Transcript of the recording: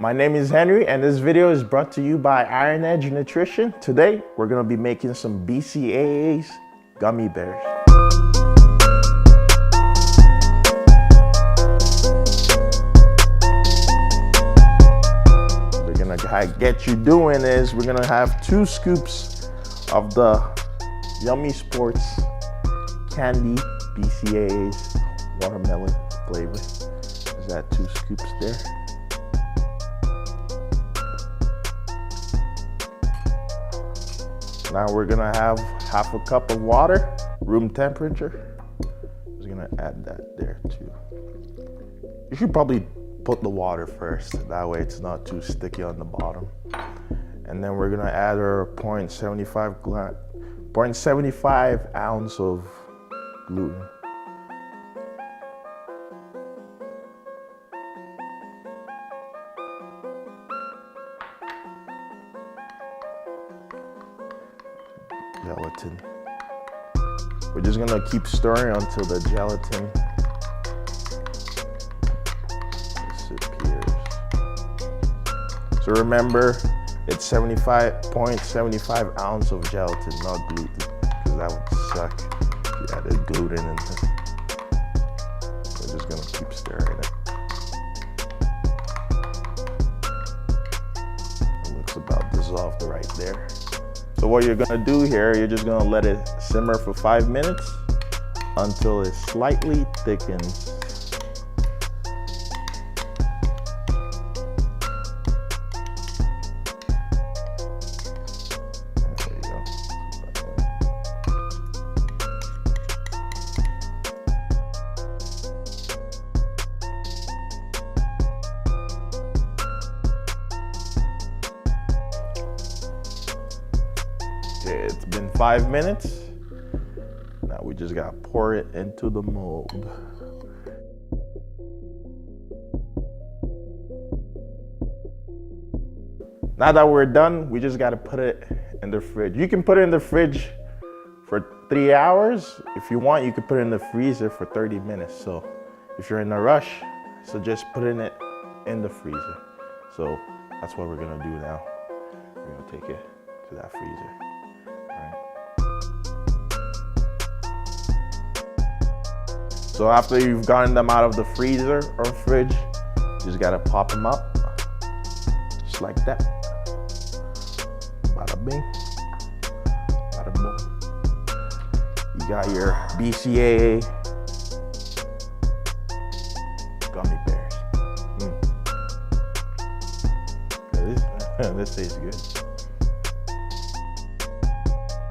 My name is Henry and this video is brought to you by Ironedge Nutrition. Today, we're gonna be making some BCAA's gummy bears. We're gonna get you doing is we're gonna have 2 scoops of the Yummy Sports Candy BCAA's watermelon flavor. Is that 2 scoops there? Now we're gonna have half a cup of water, room temperature. I'm just gonna add that there too. You should probably put the water first, that way it's not too sticky on the bottom. And then we're gonna add our 0.75 ounce of gluten. Gelatin. We're just gonna keep stirring until the gelatin disappears. So remember, it's 0.75 ounce of gelatin, not gluten, because that would suck if you added gluten in there. We're just gonna keep stirring it. It looks about dissolved right there. So what you're gonna do here, you're just gonna let it simmer for 5 minutes until it slightly thickens. There you go. Okay, it's been 5 minutes. Now we just gotta pour it into the mold. Now that we're done, we just gotta put it in the fridge. You can put it in the fridge for 3 hours. If you want, you could put it in the freezer for 30 minutes. So if you're in a rush, so just putting it in the freezer. So that's what we're gonna do now. We're gonna take it to that freezer. So after you've gotten them out of the freezer or fridge, you just gotta pop them up, just like that. Bada bing, bada boom. You got your BCAA gummy bears. This tastes good.